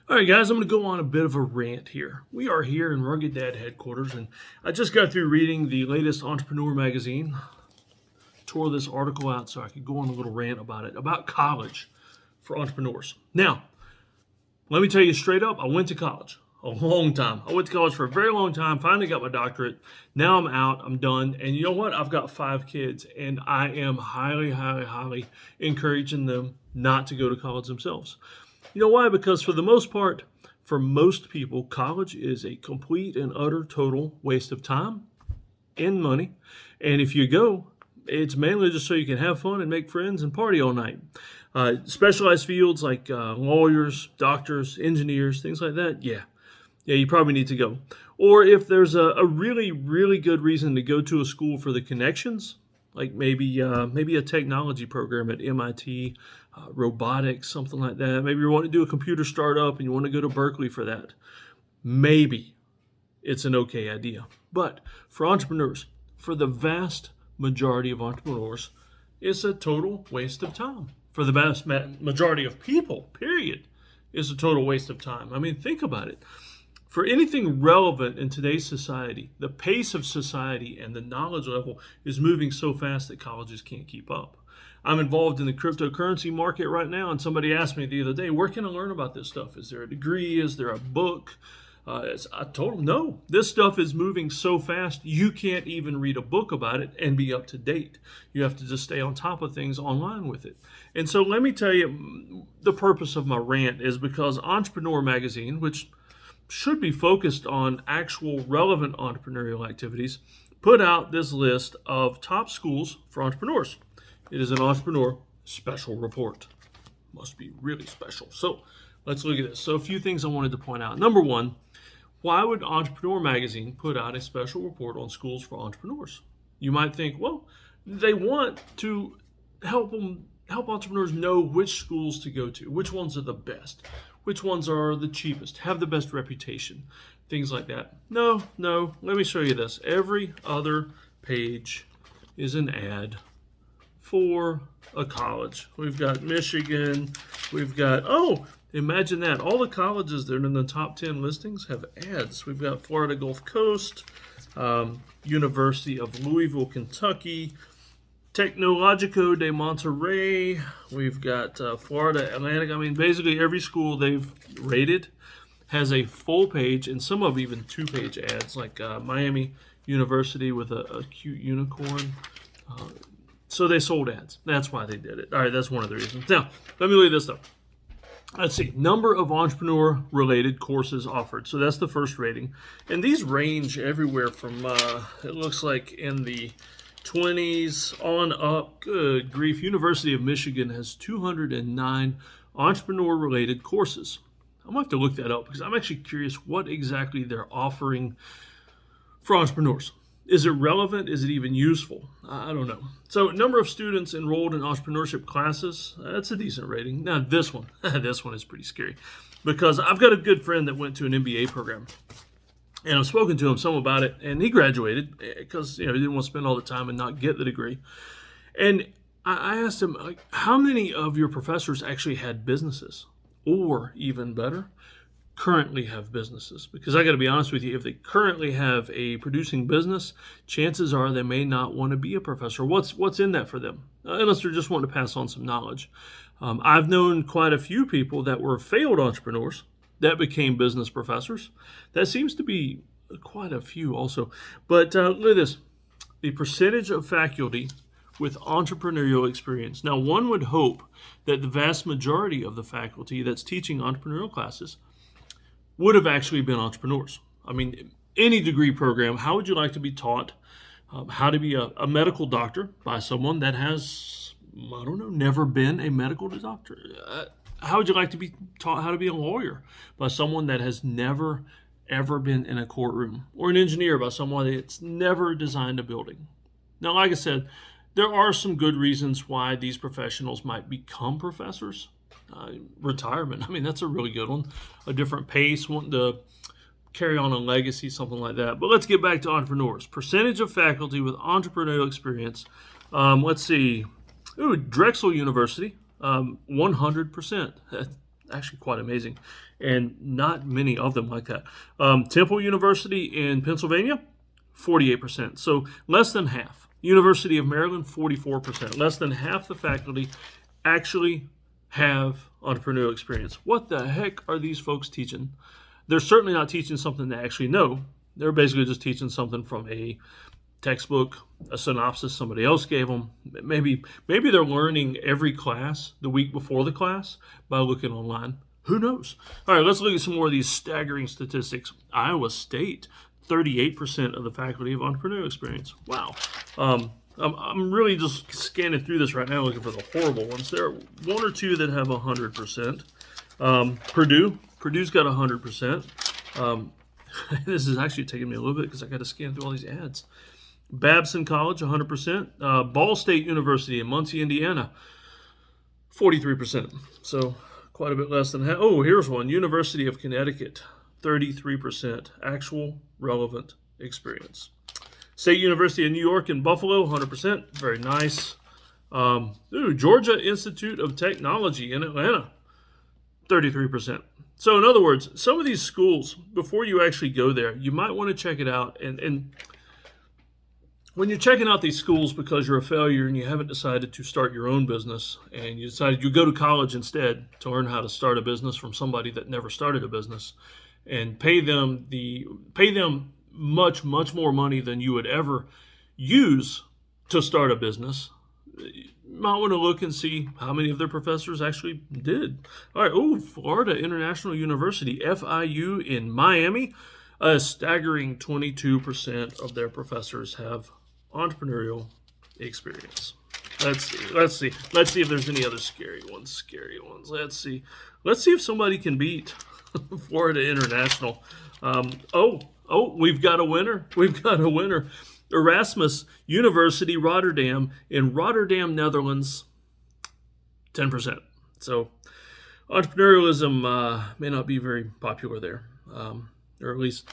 All right, guys, I'm going to go on a bit of a rant here. We are here in Rugged Dad headquarters, and I just got through reading the latest Entrepreneur magazine. Tore this article out so I could go on a little rant about it, about college for entrepreneurs. Now, let me tell you straight up, I went to college a long time. I went to college for a very long time, finally got my doctorate. Now I'm out, I'm done. And you know what? I've got 5 kids, and I am highly encouraging them not to go to college themselves. You know why? Because for the most part, for most people, college is a complete and utter total waste of time and money. And if you go, it's mainly just so you can have fun and make friends and party all night. Specialized fields like lawyers, doctors, engineers, things like that, yeah, you probably need to go. Or if there's a really good reason to go to a school for the connections, like maybe a technology program at MIT, robotics, something like that. Maybe you want to do a computer startup and you want to go to Berkeley for that. Maybe it's an okay idea. But for entrepreneurs, for the vast majority of entrepreneurs, it's a total waste of time. For the vast majority of people, period, it's a total waste of time. I mean, think about it. For anything relevant in today's society, the pace of society and the knowledge level is moving so fast that colleges can't keep up. I'm involved in the cryptocurrency market right now, and somebody asked me the other day, where can I learn about this stuff? Is there a degree? Is there a book? I told them, no, this stuff is moving so fast, you can't even read a book about it and be up to date. You have to just stay on top of things online with it. And so let me tell you, the purpose of my rant is because Entrepreneur Magazine, which should be focused on actual relevant entrepreneurial activities, put out this list of top schools for entrepreneurs. It is an entrepreneur special report. Must be really special. So let's look at this. So a few things I wanted to point out. Number one, why would Entrepreneur Magazine put out a special report on schools for entrepreneurs? You might think, well, they want to help entrepreneurs know which schools to go to, which ones are the best, which ones are the cheapest, have the best reputation, things like that. No, let me show you this. Every other page is an ad for a college. We've got Michigan, we've got, imagine that. All the colleges that are in the top 10 listings have ads. We've got Florida Gulf Coast, University of Louisville, Kentucky, Tecnológico de Monterrey. We've got Florida Atlantic. I mean, basically every school they've rated has a full page, and some of even 2-page ads, like Miami University with a cute unicorn. So they sold ads. That's why they did it. All right, that's one of the reasons. Now, let me look at this stuff. Let's see, number of entrepreneur-related courses offered. So that's the first rating. And these range everywhere from, it looks like in the 20s on up. Good grief. University of Michigan has 209 entrepreneur-related courses. I'm going to have to look that up because I'm actually curious what exactly they're offering for entrepreneurs. Is it relevant? Is it even useful? I don't know. So number of students enrolled in entrepreneurship classes, that's a decent rating. Now this one is pretty scary because I've got a good friend that went to an MBA program. And I've spoken to him some about it, and he graduated because he didn't want to spend all the time and not get the degree. And I asked him, like, how many of your professors actually had businesses? Or even better, currently have businesses? Because I got to be honest with you, if they currently have a producing business, chances are they may not want to be a professor. What's in that for them? Unless they're just wanting to pass on some knowledge. I've known quite a few people that were failed entrepreneurs that became business professors. That seems to be quite a few also. But look at this. The percentage of faculty with entrepreneurial experience. Now, one would hope that the vast majority of the faculty that's teaching entrepreneurial classes would have actually been entrepreneurs. I mean, any degree program, how would you like to be taught how to be a medical doctor by someone that has, never been a medical doctor? How would you like to be taught how to be a lawyer by someone that has never, ever been in a courtroom? Or an engineer by someone that's never designed a building? Now, like I said, there are some good reasons why these professionals might become professors. Retirement, that's a really good one. A different pace, wanting to carry on a legacy, something like that. But let's get back to entrepreneurs. Percentage of faculty with entrepreneurial experience. Let's see. Drexel University, 100%. Actually quite amazing. And not many of them like that. Temple University in Pennsylvania, 48%. So less than half. University of Maryland, 44%. Less than half the faculty actually have entrepreneurial experience. What the heck are these folks teaching? They're certainly not teaching something they actually know. They're basically just teaching something from a textbook, a synopsis somebody else gave them. Maybe they're learning every class the week before the class by looking online. Who knows? All right, let's look at some more of these staggering statistics. Iowa State, 38% of the faculty have entrepreneurial experience. Wow. I'm really just scanning through this right now looking for the horrible ones. There are one or two that have 100%. Purdue's got 100%. This is actually taking me a little bit because I got to scan through all these ads. Babson College, 100%. Ball State University in Muncie, Indiana, 43%. So quite a bit less than half. Oh, here's one. University of Connecticut, 33% actual relevant experience. State University of New York in Buffalo, 100%. Very nice. Georgia Institute of Technology in Atlanta, 33%. So in other words, some of these schools, before you actually go there, you might want to check it out. And when you're checking out these schools because you're a failure and you haven't decided to start your own business and you decided you go to college instead to learn how to start a business from somebody that never started a business and pay them much more money than you would ever use to start a business, you might want to look and see how many of their professors actually did. All right, Florida International University, FIU in Miami, a staggering 22% of their professors have entrepreneurial experience. Let's see if there's any other scary ones. Let's see if somebody can beat Florida International. We've got a winner. Erasmus University Rotterdam in Rotterdam, Netherlands, 10%. So entrepreneurialism may not be very popular there, or at least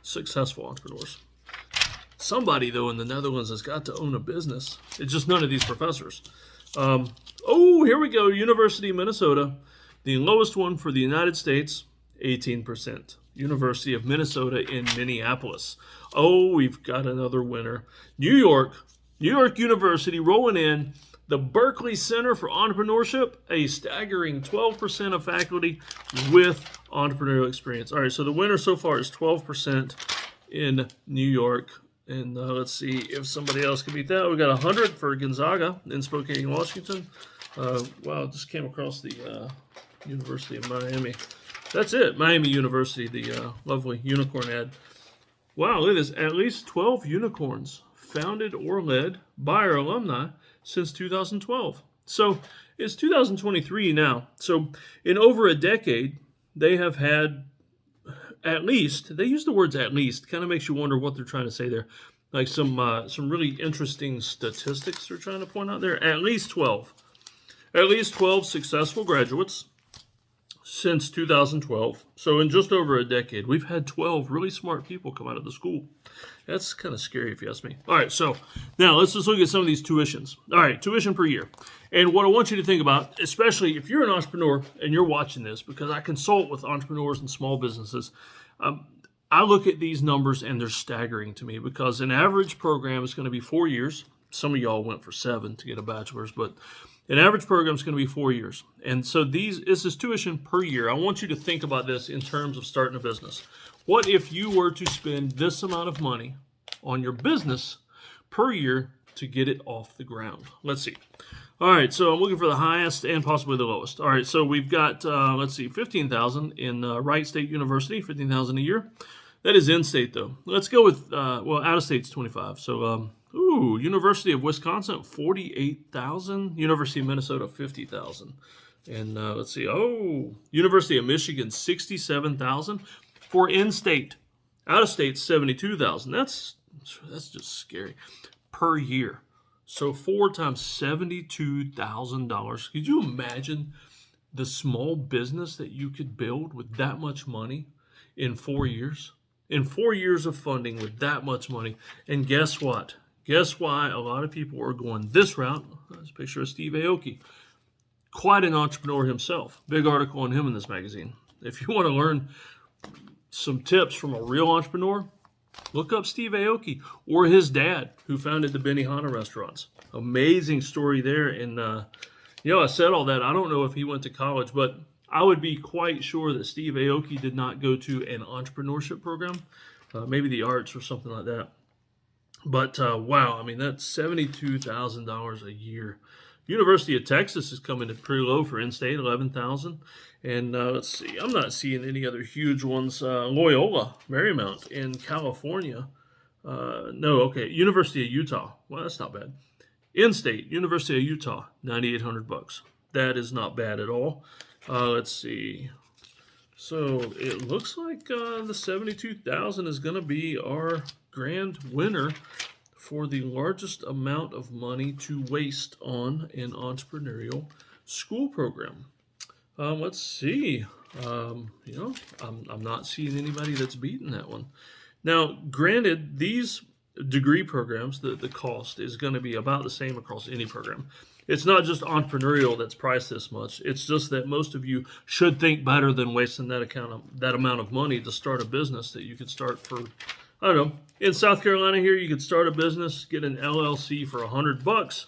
successful entrepreneurs. Somebody, though, in the Netherlands has got to own a business. It's just none of these professors. Here we go. University of Minnesota, the lowest one for the United States, 18%. University of Minnesota in Minneapolis. We've got another winner. New York University rolling in. The Berkeley Center for Entrepreneurship, a staggering 12% of faculty with entrepreneurial experience. All right, so the winner so far is 12% in New York. And let's see if somebody else can beat that. We got 100 for Gonzaga in Spokane, Washington. Just came across the University of Miami. That's it, Miami University, the lovely unicorn ad. Wow, look at this. At least 12 unicorns founded or led by our alumni since 2012. So it's 2023 now. So in over a decade, they have had at least, they use the words at least, kind of makes you wonder what they're trying to say there. Like some really interesting statistics they're trying to point out there. At least 12 successful graduates since 2012. So in just over a decade, we've had 12 really smart people come out of the school. That's kind of scary if you ask me. All right, so now let's just look at some of these tuitions. All right, tuition per year. And what I want you to think about, especially if you're an entrepreneur and you're watching this, because I consult with entrepreneurs and small businesses, I look at these numbers and they're staggering to me because an average program is going to be 4 years. Some of y'all went for 7 to get a bachelor's, but an average program is going to be 4 years. And so this is tuition per year. I want you to think about this in terms of starting a business. What if you were to spend this amount of money on your business per year to get it off the ground? Let's see. All right, so I'm looking for the highest and possibly the lowest. All right, so we've got, $15,000 in Wright State University, $15,000 a year. That is in-state, though. Let's go with, out-of-state's $25,000. So, University of Wisconsin, $48,000. University of Minnesota, $50,000. And let's see. University of Michigan, $67,000 for in-state. Out-of-state, $72,000. That's just scary per year. So 4 times $72,000. Could you imagine the small business that you could build with that much money in 4 years? In 4 years of funding with that much money. And guess what? Guess why a lot of people are going this route? Let's picture of Steve Aoki. quite an entrepreneur himself. Big article on him in this magazine. If you want to learn some tips from a real entrepreneur, look up Steve Aoki or his dad, who founded the Benihana restaurants. Amazing story there. And, I said all that. I don't know if he went to college, but I would be quite sure that Steve Aoki did not go to an entrepreneurship program, maybe the arts or something like that. But wow, I mean, that's $72,000 a year. University of Texas is coming in pretty low for in-state, $11,000. And let's see, I'm not seeing any other huge ones. Loyola Marymount in California. University of Utah. Well, that's not bad. In-state, University of Utah, $9,800. That is not bad at all. Let's see. So it looks like the $72,000 is going to be our grand winner for the largest amount of money to waste on an entrepreneurial school program. Let's see. I'm not seeing anybody that's beaten that one. Now, granted, these degree programs, the cost is going to be about the same across any program. It's not just entrepreneurial that's priced this much. It's just that most of you should think better than wasting that amount of money to start a business that you could start for, I don't know, in South Carolina here, you could start a business, get an LLC for $100,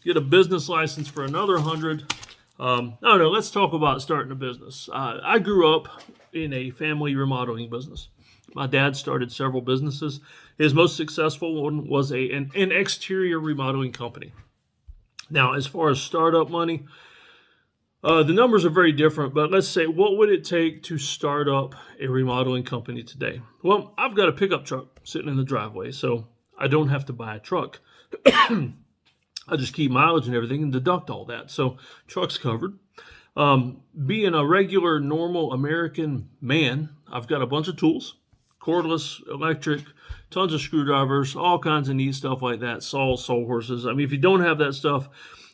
get a business license for another $100. I don't know. Let's talk about starting a business. I grew up in a family remodeling business. My dad started several businesses. His most successful one was an exterior remodeling company. Now, as far as startup money, the numbers are very different, but let's say, what would it take to start up a remodeling company today? Well, I've got a pickup truck sitting in the driveway, so I don't have to buy a truck. I just keep mileage and everything and deduct all that. So truck's covered. Being a regular, normal American man, I've got a bunch of tools, cordless, electric, tons of screwdrivers, all kinds of neat stuff like that, saws, sawhorses. I mean, if you don't have that stuff,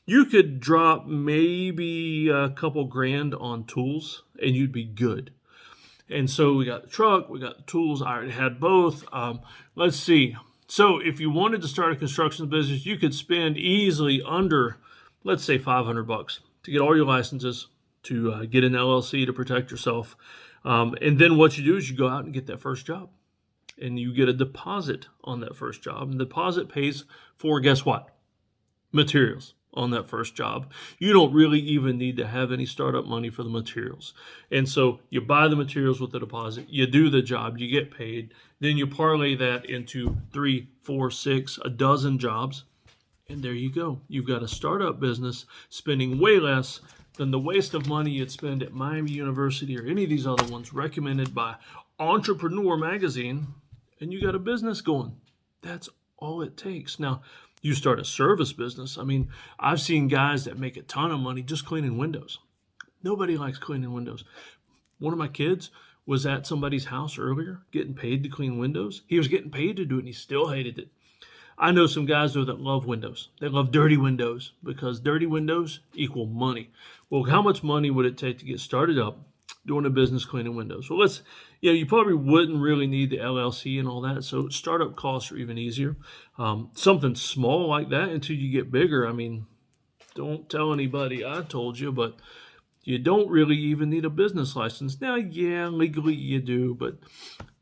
you could drop maybe a couple grand on tools and you'd be good. And so we got the truck, we got the tools. I already had both. Let's see. So if you wanted to start a construction business, you could spend easily under, let's say, $500 to get all your licenses, to get an LLC to protect yourself. And then what you do is you go out and get that first job. And you get a deposit on that first job. And the deposit pays for, guess what? Materials on that first job. You don't really even need to have any startup money for the materials. And so you buy the materials with the deposit, you do the job, you get paid, then you parlay that into 3, 4, 6, a dozen jobs, and there you go. You've got a startup business spending way less than the waste of money you'd spend at Miami University or any of these other ones recommended by Entrepreneur Magazine, and you got a business going. That's all it takes. Now, you start a service business. I mean, I've seen guys that make a ton of money just cleaning windows. Nobody likes cleaning windows. One of my kids was at somebody's house earlier getting paid to clean windows. He was getting paid to do it, and he still hated it. I know some guys, though, that love windows. They love dirty windows because dirty windows equal money. Well, how much money would it take to get started up doing a business cleaning windows? Well, you probably wouldn't really need the LLC and all that. So startup costs are even easier. Something small like that until you get bigger. I mean, don't tell anybody I told you, but you don't really even need a business license. Now, yeah, legally you do, but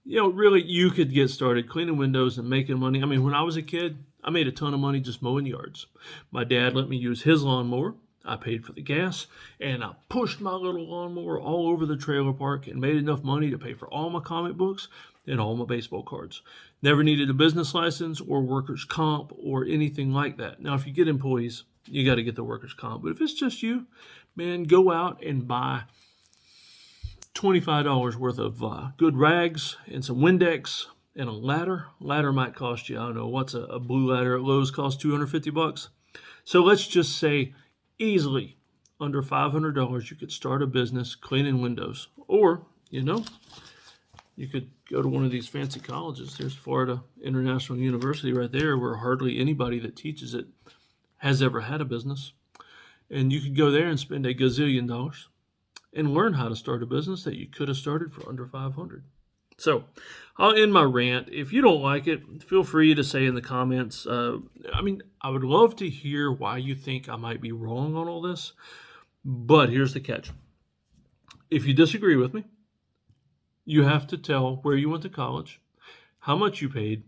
really you could get started cleaning windows and making money. I mean, when I was a kid, I made a ton of money just mowing yards. My dad let me use his lawnmower. I paid for the gas, and I pushed my little lawnmower all over the trailer park and made enough money to pay for all my comic books and all my baseball cards. Never needed a business license or workers' comp or anything like that. Now, if you get employees, you got to get the workers' comp. But if it's just you, man, go out and buy $25 worth of good rags and some Windex and a ladder. Ladder might cost you, I don't know, what's a blue ladder at Lowe's costs $250. So let's just say easily under $500 you could start a business cleaning windows. Or, you could go to one of these fancy colleges. There's Florida International University right there, where hardly anybody that teaches it has ever had a business. And you could go there and spend $1 gazillion and learn how to start a business that you could have started for under $500. So I'll end my rant. If you don't like it, feel free to say in the comments. I would love to hear why you think I might be wrong on all this. But here's the catch. If you disagree with me, you have to tell where you went to college, how much you paid,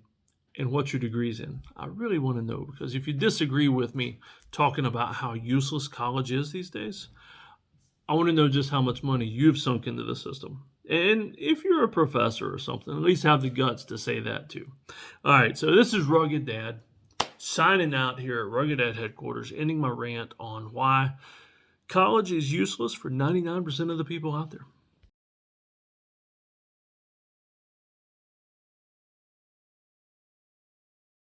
and what your degree's in. I really want to know, because if you disagree with me talking about how useless college is these days, I want to know just how much money you've sunk into the system. And if you're a professor or something, at least have the guts to say that too. All right, so this is Rugged Dad signing out here at Rugged Dad headquarters, ending my rant on why college is useless for 99% of the people out there.